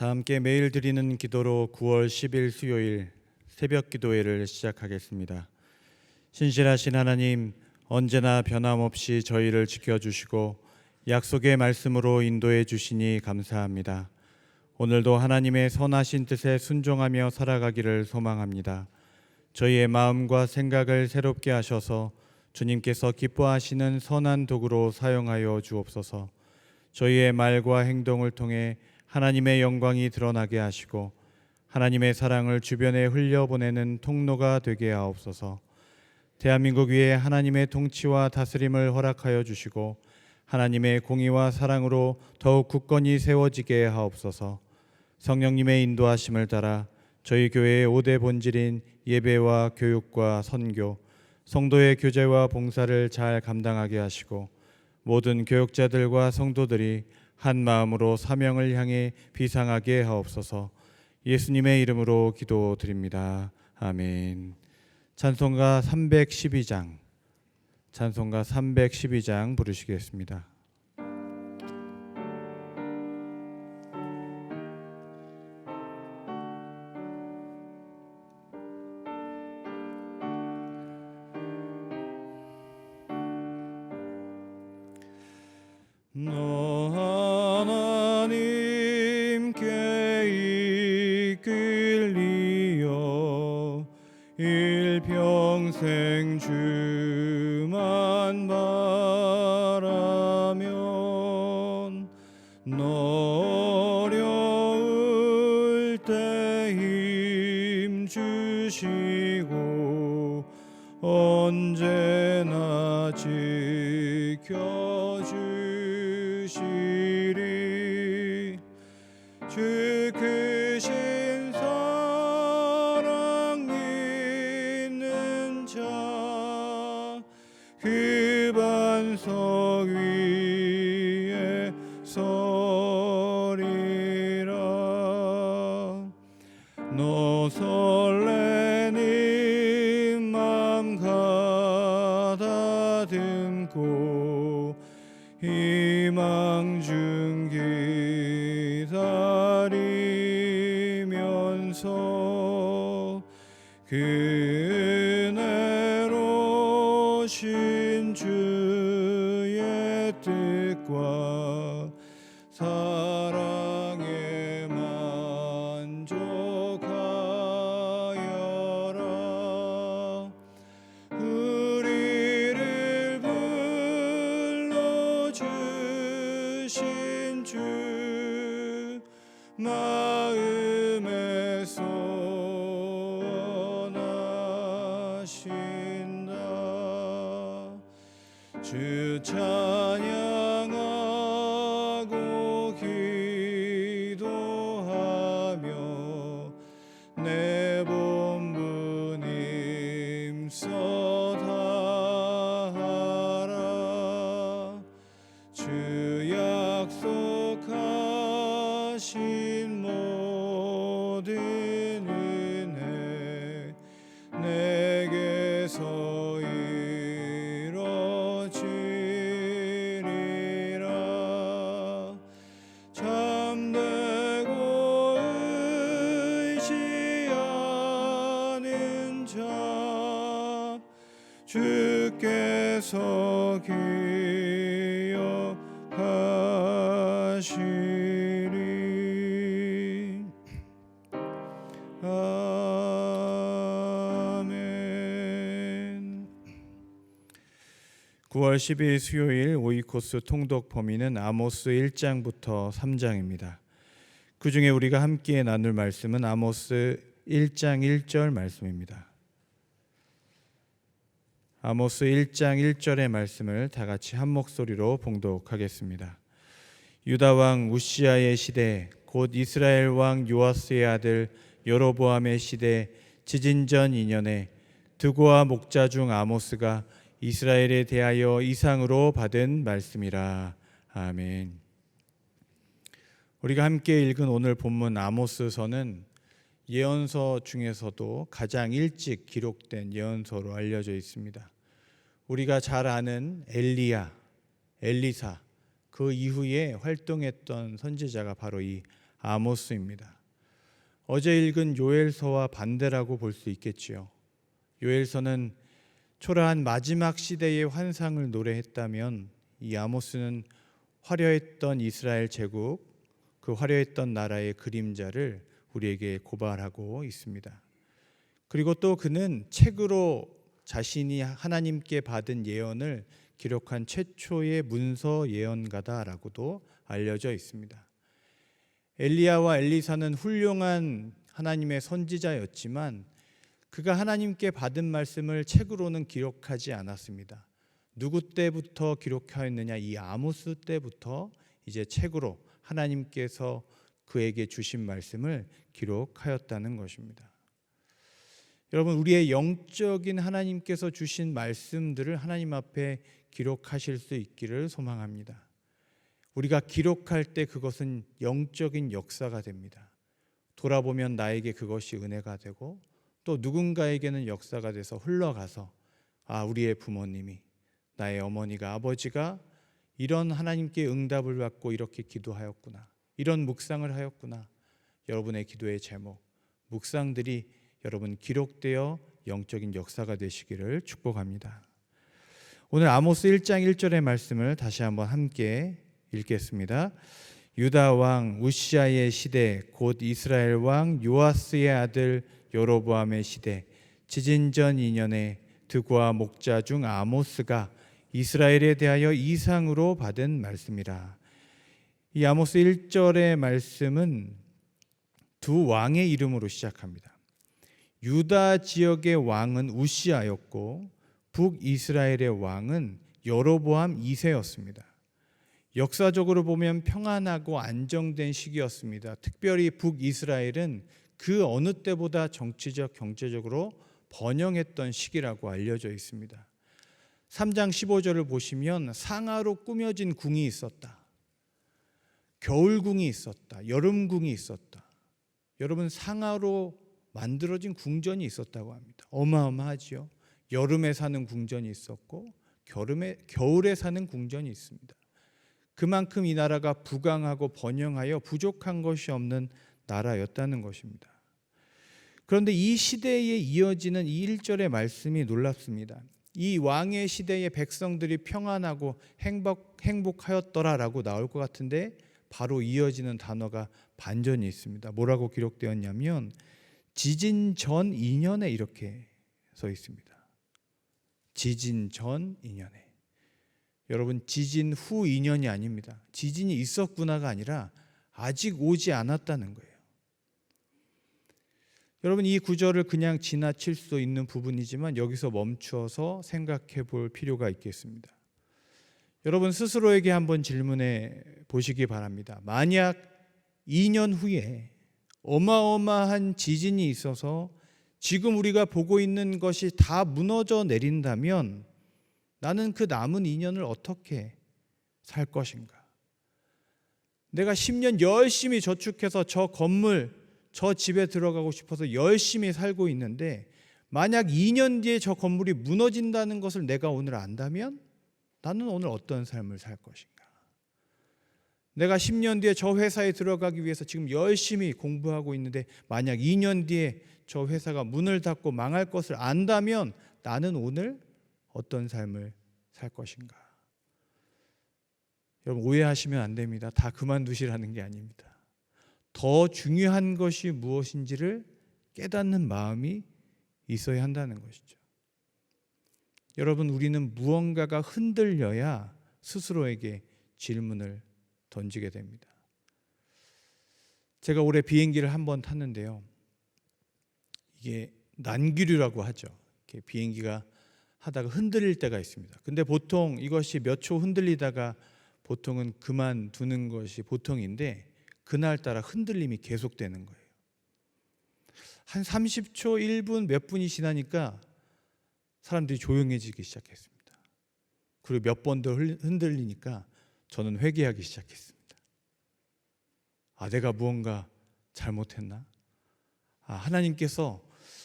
다 함께 매일 드리는 기도로 9월 10일 수요일 새벽 기도회를 시작하겠습니다. 신실하신 하나님, 언제나 변함없이 저희를 지켜주시고 약속의 말씀으로 인도해 주시니 감사합니다. 오늘도 하나님의 선하신 뜻에 순종하며 살아가기를 소망합니다. 저희의 마음과 생각을 새롭게 하셔서 주님께서 기뻐하시는 선한 도구로 사용하여 주옵소서. 저희의 말과 행동을 통해 하나님의 영광이 드러나게 하시고 하나님의 사랑을 주변에 흘려보내는 통로가 되게 하옵소서. 대한민국 위에 하나님의 통치와 다스림을 허락하여 주시고 하나님의 공의와 사랑으로 더욱 굳건히 세워지게 하옵소서. 성령님의 인도하심을 따라 저희 교회의 5대 본질인 예배와 교육과 선교, 성도의 교제와 봉사를 잘 감당하게 하시고 모든 교역자들과 성도들이 한 마음으로 사명을 향해 비상하게 하옵소서. 예수님의 이름으로 기도드립니다. 아멘. 찬송가 312장 부르시겠습니다. 하나님께 이끌리어 일평생 주만 바라면 어려울 때 힘 주시고 언제나 지켜주시리. 주 크신 사랑 있는 자 그 반석 위에 서리라. 너 설레는 맘 가다듬고 희망 중 기다리면서 그네로 신 주의 뜻과 사랑에 만족하여라. 우리를 불러주신 주 마음에 소원하신다. 주 찬양하고 기도하며 내 본분 힘써 다하라. 주 약속하신 모든 은혜 내게서 이뤄지리라. 참되고 의지하는 자 주께서 기억하시리. 아멘. 9월 10일 수요일 오이코스 통독 범위는 아모스 1장부터 3장입니다. 그 중에 우리가 함께 나눌 말씀은 아모스 1장 1절 말씀입니다. 아모스 1장 1절의 말씀을 다 같이 한 목소리로 봉독하겠습니다. 유다 왕 우시아의 시대, 곧 이스라엘 왕 요아스의 아들 여로보암의 시대 지진전 2년에 드고와 목자 중 아모스가 이스라엘에 대하여 이상으로 받은 말씀이라. 아멘. 우리가 함께 읽은 오늘 본문 아모스서는 예언서 중에서도 가장 일찍 기록된 예언서로 알려져 있습니다. 우리가 잘 아는 엘리야, 엘리사, 그 이후에 활동했던 선지자가 바로 이 아모스입니다. 어제 읽은 요엘서와 반대라고 볼 수 있겠지요. 요엘서는 초라한 마지막 시대의 환상을 노래했다면 이 아모스는 화려했던 이스라엘 제국, 그 화려했던 나라의 그림자를 우리에게 고발하고 있습니다. 그리고 또 그는 책으로 자신이 하나님께 받은 예언을 기록한 최초의 문서 예언가다라고도 알려져 있습니다. 엘리야와 엘리사는 훌륭한 하나님의 선지자였지만 그가 하나님께 받은 말씀을 책으로는 기록하지 않았습니다. 누구 때부터 기록하였느냐? 이 아모스 때부터 이제 책으로 하나님께서 그에게 주신 말씀을 기록하였다는 것입니다. 여러분, 우리의 영적인 하나님께서 주신 말씀들을 하나님 앞에 기록하실 수 있기를 소망합니다. 우리가 기록할 때 그것은 영적인 역사가 됩니다. 돌아보면 나에게 그것이 은혜가 되고 또 누군가에게는 역사가 돼서 흘러가서 우리의 부모님이, 나의 어머니가, 아버지가 이런 하나님께 응답을 받고 이렇게 기도하였구나, 이런 묵상을 하였구나. 여러분의 기도의 제목, 묵상들이 여러분 기록되어 영적인 역사가 되시기를 축복합니다. 오늘 아모스 1장 1절의 말씀을 다시 한번 함께 읽겠습니다. 유다 왕 우시아의 시대, 곧 이스라엘 왕 요아스의 아들 여로보암의 시대, 지진전 2년에 드고와 목자 중 아모스가 이스라엘에 대하여 이상으로 받은 말씀이라. 이 아모스 1절의 말씀은 두 왕의 이름으로 시작합니다. 유다 지역의 왕은 우시아였고 북이스라엘의 왕은 여로보암 2세였습니다. 역사적으로 보면 평안하고 안정된 시기였습니다. 특별히 북이스라엘은 그 어느 때보다 정치적, 경제적으로 번영했던 시기라고 알려져 있습니다. 3장 15절을 보시면 상하로 꾸며진 궁이 있었다. 겨울궁이 있었다. 여름궁이 있었다. 여러분, 상하로 만들어진 궁전이 있었다고 합니다. 어마어마하지요. 여름에 사는 궁전이 있었고 겨울에 사는 궁전이 있습니다. 그만큼 이 나라가 부강하고 번영하여 부족한 것이 없는 나라였다는 것입니다. 그런데 이 시대에 이어지는 이 1절의 말씀이 놀랍습니다. 이 왕의 시대의 백성들이 평안하고 행복하였더라라고 나올 것 같은데 바로 이어지는 단어가 반전이 있습니다. 뭐라고 기록되었냐면 지진 전 2년에 이렇게 써 있습니다. 지진 전 2년에. 여러분, 지진 후 2년이 아닙니다. 지진이 있었구나가 아니라 아직 오지 않았다는 거예요. 여러분, 이 구절을 그냥 지나칠 수 있는 부분이지만 여기서 멈추어서 생각해 볼 필요가 있겠습니다. 여러분 스스로에게 한번 질문해 보시기 바랍니다. 만약 2년 후에 어마어마한 지진이 있어서 지금 우리가 보고 있는 것이 다 무너져 내린다면 나는 그 남은 2년을 어떻게 살 것인가? 내가 10년 열심히 저축해서 저 건물, 저 집에 들어가고 싶어서 열심히 살고 있는데 만약 2년 뒤에 저 건물이 무너진다는 것을 내가 오늘 안다면 나는 오늘 어떤 삶을 살 것인가? 내가 10년 뒤에 저 회사에 들어가기 위해서 지금 열심히 공부하고 있는데 만약 2년 뒤에 저 회사가 문을 닫고 망할 것을 안다면 나는 오늘 어떤 삶을 살 것인가? 여러분 오해하시면 안 됩니다. 다 그만두시라는 게 아닙니다. 더 중요한 것이 무엇인지를 깨닫는 마음이 있어야 한다는 것이죠. 여러분 우리는 무언가가 흔들려야 스스로에게 질문을 던지게 됩니다. 제가 올해 비행기를 한번 탔는데요. 이게 난기류라고 하죠. 이렇게 비행기가 하다가 흔들릴 때가 있습니다. 근데 보통 이것이 몇 초 흔들리다가 보통은 그만두는 것이 보통인데 그날따라 흔들림이 계속되는 거예요. 한 30초, 1분, 몇 분이 지나니까 사람들이 조용해지기 시작했습니다. 그리고 몇 번 더 흔들리니까 저는 회개하기 시작했습니다. 내가 무언가 잘못했나? 하나님께서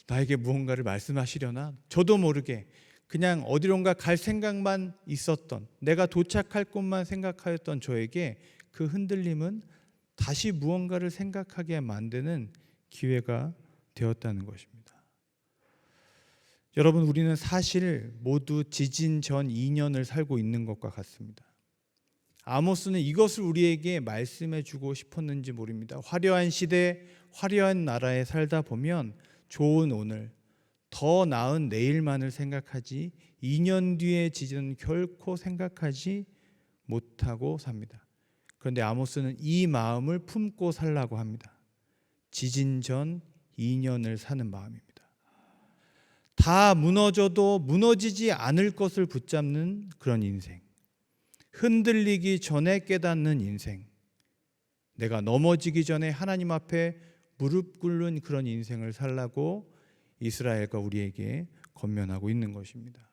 나에게 무언가를 말씀하시려나? 저도 모르게 그냥 어디론가 갈 생각만 있었던, 내가 도착할 곳만 생각하였던 저에게 그 흔들림은 다시 무언가를 생각하게 만드는 기회가 되었다는 것입니다. 여러분, 우리는 사실 모두 지진 전 2년을 살고 있는 것과 같습니다. 아모스는 이것을 우리에게 말씀해 주고 싶었는지 모릅니다. 화려한 시대, 화려한 나라에 살다 보면 좋은 오늘, 더 나은 내일만을 생각하지 2년 뒤의 지진은 결코 생각하지 못하고 삽니다. 그런데 아모스는 이 마음을 품고 살라고 합니다. 지진 전 2년을 사는 마음입니다. 다 무너져도 무너지지 않을 것을 붙잡는 그런 인생, 흔들리기 전에 깨닫는 인생, 내가 넘어지기 전에 하나님 앞에 무릎 꿇는 그런 인생을 살라고 이스라엘과 우리에게 권면하고 있는 것입니다.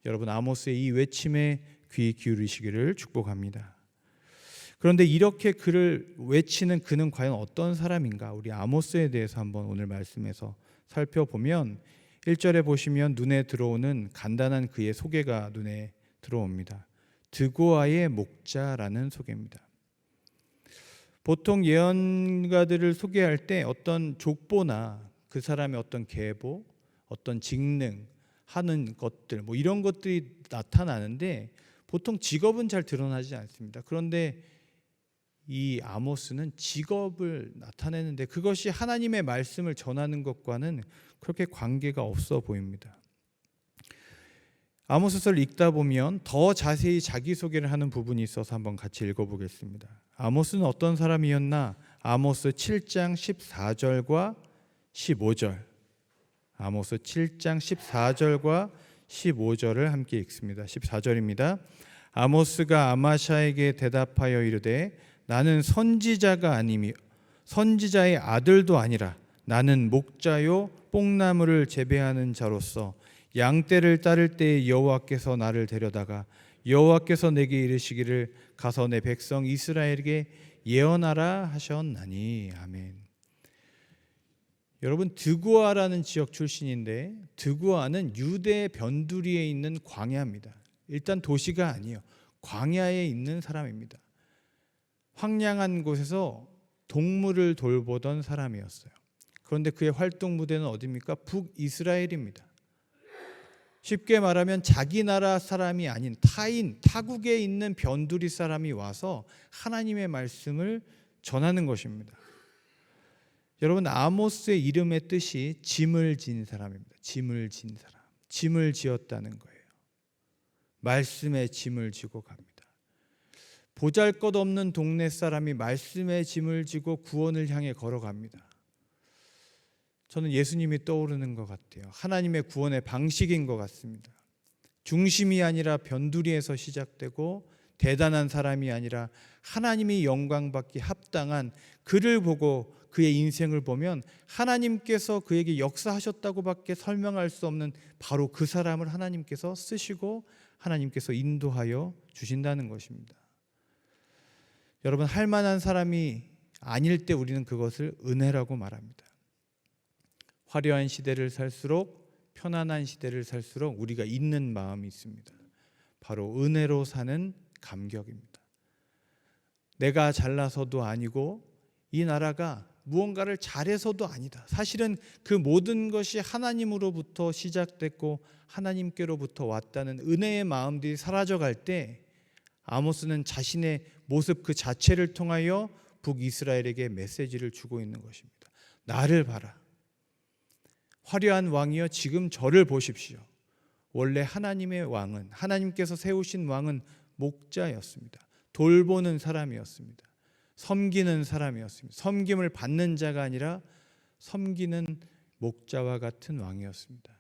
여러분, 아모스의 이 외침에 귀 기울이시기를 축복합니다. 그런데 이렇게 그를 외치는 그는 과연 어떤 사람인가? 우리 아모스에 대해서 한번 오늘 말씀에서 살펴보면 1절에 보시면 눈에 들어오는 간단한 그의 소개가 눈에 들어옵니다. 드고아의 목자라는 소개입니다. 보통 예언가들을 소개할 때 어떤 족보나 그 사람의 어떤 계보, 어떤 직능, 하는 것들 이런 것들이 나타나는데 보통 직업은 잘 드러나지 않습니다. 그런데 이 아모스는 직업을 나타내는데 그것이 하나님의 말씀을 전하는 것과는 그렇게 관계가 없어 보입니다. 아모스서를 읽다 보면 더 자세히 자기소개를 하는 부분이 있어서 한번 같이 읽어보겠습니다. 아모스는 어떤 사람이었나? 아모스 7장 14절과 15절, 아모스 7장 14절과 15절을 함께 읽습니다. 14절입니다. 아모스가 아마샤에게 대답하여 이르되 나는 선지자가 아니며 선지자의 아들도 아니라 나는 목자요 뽕나무를 재배하는 자로서 양떼를 따를 때에 여호와께서 나를 데려다가 여호와께서 내게 이르시기를 가서 내 백성 이스라엘에게 예언하라 하셨나니. 아멘. 여러분, 드고아라는 지역 출신인데 드고아는 유대 변두리에 있는 광야입니다. 일단 도시가 아니에요. 광야에 있는 사람입니다. 황량한 곳에서 동물을 돌보던 사람이었어요. 그런데 그의 활동 무대는 어디입니까? 북이스라엘입니다. 쉽게 말하면 자기 나라 사람이 아닌 타국에 있는 변두리 사람이 와서 하나님의 말씀을 전하는 것입니다. 여러분, 아모스의 이름의 뜻이 짐을 진 사람입니다. 짐을 진 사람, 짐을 지었다는 거예요. 말씀의 짐을 지고 갑니다. 보잘것없는 동네 사람이 말씀의 짐을 지고 구원을 향해 걸어갑니다. 저는 예수님이 떠오르는 것 같아요. 하나님의 구원의 방식인 것 같습니다. 중심이 아니라 변두리에서 시작되고 대단한 사람이 아니라 하나님이 영광받기 합당한 그를 보고 그의 인생을 보면 하나님께서 그에게 역사하셨다고밖에 설명할 수 없는 바로 그 사람을 하나님께서 쓰시고 하나님께서 인도하여 주신다는 것입니다. 여러분, 할 만한 사람이 아닐 때 우리는 그것을 은혜라고 말합니다. 화려한 시대를 살수록, 편안한 시대를 살수록 우리가 잊는 마음이 있습니다. 바로 은혜로 사는 감격입니다. 내가 잘나서도 아니고 이 나라가 무언가를 잘해서도 아니다. 사실은 그 모든 것이 하나님으로부터 시작됐고 하나님께로부터 왔다는 은혜의 마음들이 사라져갈 때 아모스는 자신의 모습 그 자체를 통하여 북이스라엘에게 메시지를 주고 있는 것입니다. 나를 봐라. 화려한 왕이여, 지금 저를 보십시오. 원래 하나님의 왕은, 하나님께서 세우신 왕은 목자였습니다. 돌보는 사람이었습니다. 섬기는 사람이었습니다. 섬김을 받는 자가 아니라 섬기는 목자와 같은 왕이었습니다.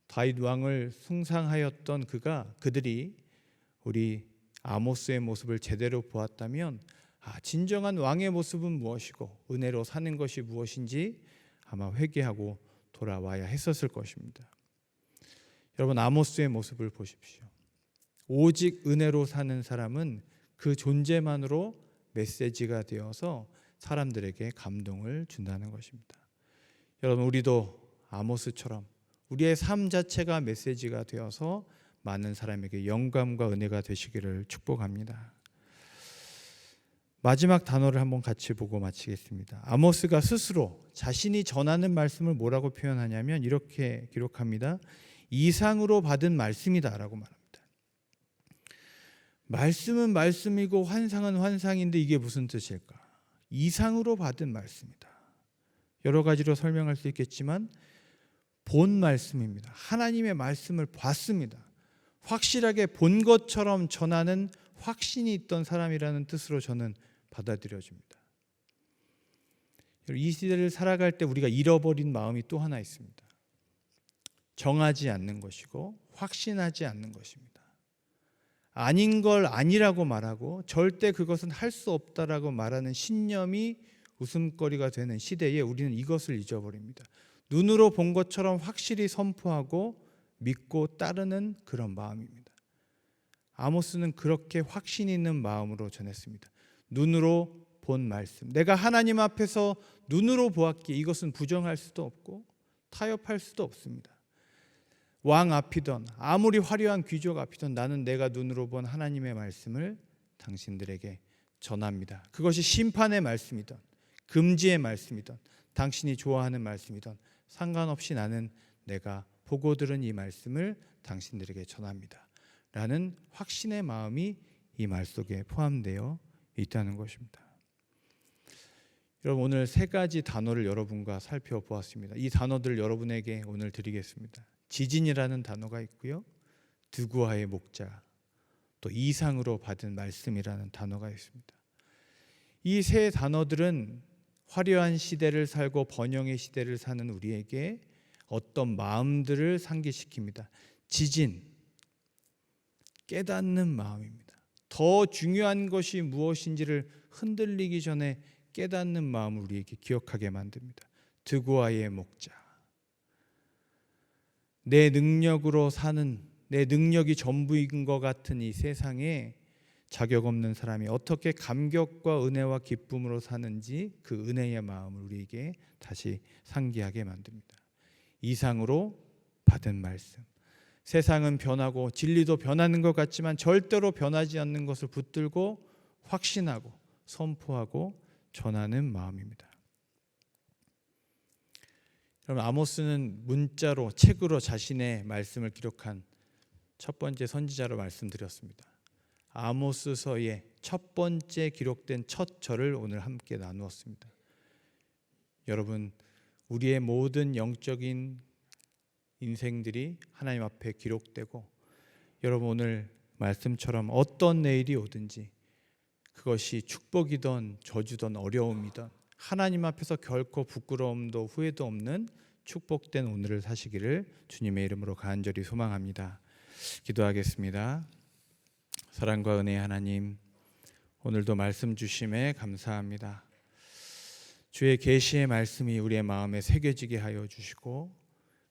다윗 왕을 숭상하였던 그들이 우리 아모스의 모습을 제대로 보았다면 진정한 왕의 모습은 무엇이고 은혜로 사는 것이 무엇인지 아마 회개하고 돌아와야 했었을 것입니다. 여러분, 아모스의 모습을 보십시오. 오직 은혜로 사는 사람은 그 존재만으로 메시지가 되어서 사람들에게 감동을 준다는 것입니다. 여러분, 우리도 아모스처럼 우리의 삶 자체가 메시지가 되어서 많은 사람에게 영감과 은혜가 되시기를 축복합니다. 마지막 단어를 한번 같이 보고 마치겠습니다. 아모스가 스스로 자신이 전하는 말씀을 뭐라고 표현하냐면 이렇게 기록합니다. 이상으로 받은 말씀이다라고 말합니다. 말씀은 말씀이고 환상은 환상인데 이게 무슨 뜻일까? 이상으로 받은 말씀이다. 여러 가지로 설명할 수 있겠지만 본 말씀입니다. 하나님의 말씀을 봤습니다. 확실하게 본 것처럼 전하는 확신이 있던 사람이라는 뜻으로 저는 받아들여집니다. 이 시대를 살아갈 때 우리가 잃어버린 마음이 또 하나 있습니다. 정하지 않는 것이고 확신하지 않는 것입니다. 아닌 걸 아니라고 말하고 절대 그것은 할 수 없다라고 말하는 신념이 웃음거리가 되는 시대에 우리는 이것을 잊어버립니다. 눈으로 본 것처럼 확실히 선포하고 믿고 따르는 그런 마음입니다. 아모스는 그렇게 확신 있는 마음으로 전했습니다. 눈으로 본 말씀, 내가 하나님 앞에서 눈으로 보았기에 이것은 부정할 수도 없고 타협할 수도 없습니다. 왕 앞이던 아무리 화려한 귀족 앞이던 나는 내가 눈으로 본 하나님의 말씀을 당신들에게 전합니다. 그것이 심판의 말씀이든 금지의 말씀이든 당신이 좋아하는 말씀이든 상관없이 나는 내가 보고 들은 이 말씀을 당신들에게 전합니다. 라는 확신의 마음이 이 말 속에 포함되어 있다는 것입니다. 여러분, 오늘 세 가지 단어를 여러분과 살펴보았습니다. 이 단어들을 여러분에게 오늘 드리겠습니다. 지진이라는 단어가 있고요, 드구아의 목자, 또 이상으로 받은 말씀이라는 단어가 있습니다. 이 세 단어들은 화려한 시대를 살고 번영의 시대를 사는 우리에게 어떤 마음들을 상기시킵니다. 지진, 깨닫는 마음입니다. 더 중요한 것이 무엇인지를 흔들리기 전에 깨닫는 마음을 우리에게 기억하게 만듭니다. 드구아의 목자, 내 능력으로 사는, 내 능력이 전부인 것 같은 이 세상에 자격 없는 사람이 어떻게 감격과 은혜와 기쁨으로 사는지 그 은혜의 마음을 우리에게 다시 상기하게 만듭니다. 이상으로 받은 말씀, 세상은 변하고 진리도 변하는 것 같지만 절대로 변하지 않는 것을 붙들고 확신하고 선포하고 전하는 마음입니다. 여러분, 아모스는 문자로, 책으로 자신의 말씀을 기록한 첫 번째 선지자로 말씀드렸습니다. 아모스서의 첫 번째 기록된 첫 절을 오늘 함께 나누었습니다. 여러분, 우리의 모든 영적인 인생들이 하나님 앞에 기록되고, 여러분 오늘 말씀처럼 어떤 내일이 오든지 그것이 축복이든 저주든 어려움이든 하나님 앞에서 결코 부끄러움도 후회도 없는 축복된 오늘을 사시기를 주님의 이름으로 간절히 소망합니다. 기도하겠습니다. 사랑과 은혜의 하나님, 오늘도 말씀 주심에 감사합니다. 주의 계시의 말씀이 우리의 마음에 새겨지게 하여 주시고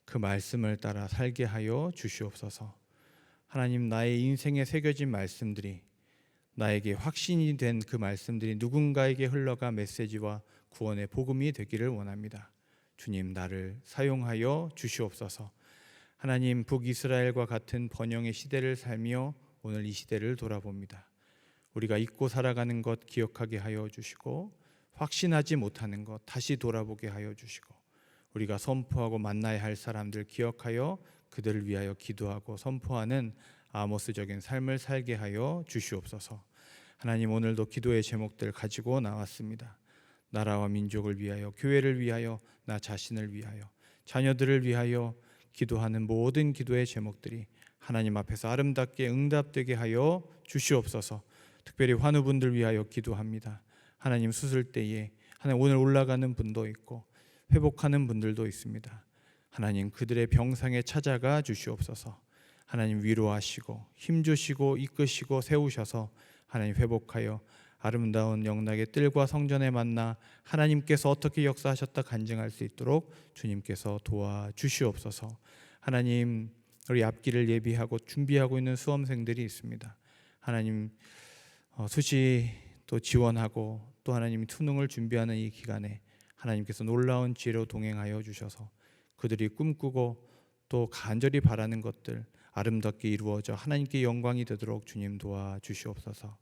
그 말씀을 따라 살게 하여 주시옵소서. 하나님, 나의 인생에 새겨진 말씀들이, 나에게 확신이 된 그 말씀들이 누군가에게 흘러가 메시지와 구원의 복음이 되기를 원합니다. 주님, 나를 사용하여 주시옵소서. 하나님, 북이스라엘과 같은 번영의 시대를 살며 오늘 이 시대를 돌아봅니다. 우리가 잊고 살아가는 것 기억하게 하여 주시고, 확신하지 못하는 것 다시 돌아보게 하여 주시고, 우리가 선포하고 만나야 할 사람들 기억하여 그들을 위하여 기도하고 선포하는 아모스적인 삶을 살게 하여 주시옵소서. 하나님, 오늘도 기도의 제목들 가지고 나왔습니다. 나라와 민족을 위하여, 교회를 위하여, 나 자신을 위하여, 자녀들을 위하여 기도하는 모든 기도의 제목들이 하나님 앞에서 아름답게 응답되게 하여 주시옵소서. 특별히 환우분들 위하여 기도합니다. 하나님, 수술 때에 하나님 오늘 올라가는 분도 있고 회복하는 분들도 있습니다. 하나님, 그들의 병상에 찾아가 주시옵소서. 하나님, 위로하시고 힘주시고 이끄시고 세우셔서 하나님 회복하여 아름다운 영락의 뜰과 성전에 만나 하나님께서 어떻게 역사하셨다 간증할 수 있도록 주님께서 도와주시옵소서. 하나님, 우리 앞길을 예비하고 준비하고 있는 수험생들이 있습니다. 하나님, 수시 또 지원하고 또 하나님 수능을 준비하는 이 기간에 하나님께서 놀라운 지혜로 동행하여 주셔서 그들이 꿈꾸고 또 간절히 바라는 것들 아름답게 이루어져 하나님께 영광이 되도록 주님 도와주시옵소서.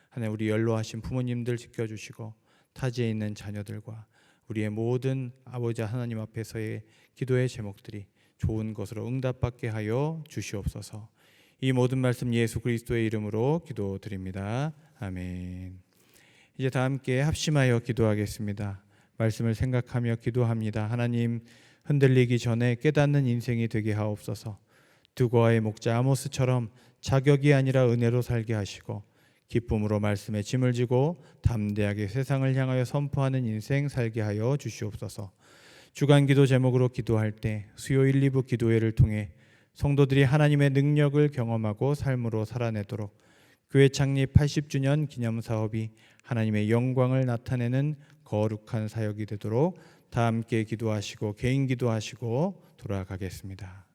하나님 우리 연로하신 부모님들 지켜주시고 타지에 있는 자녀들과 우리의 모든 아버지 하나님 앞에서의 기도의 제목들이 좋은 것으로 응답받게 하여 주시옵소서. 이 모든 말씀 예수 그리스도의 이름으로 기도드립니다. 아멘. 이제 다 함께 합심하여 기도하겠습니다. 말씀을 생각하며 기도합니다. 하나님, 흔들리기 전에 깨닫는 인생이 되게 하옵소서. 두고아의 목자 아모스처럼 자격이 아니라 은혜로 살게 하시고 기쁨으로 말씀에 짐을 지고 담대하게 세상을 향하여 선포하는 인생 살게 하여 주시옵소서. 주간 기도 제목으로 기도할 때 수요일 2부 기도회를 통해 성도들이 하나님의 능력을 경험하고 삶으로 살아내도록 교회 창립 80주년 기념 사업이 하나님의 영광을 나타내는 거룩한 사역이 되도록 다 함께 기도하시고 개인 기도하시고 돌아가겠습니다.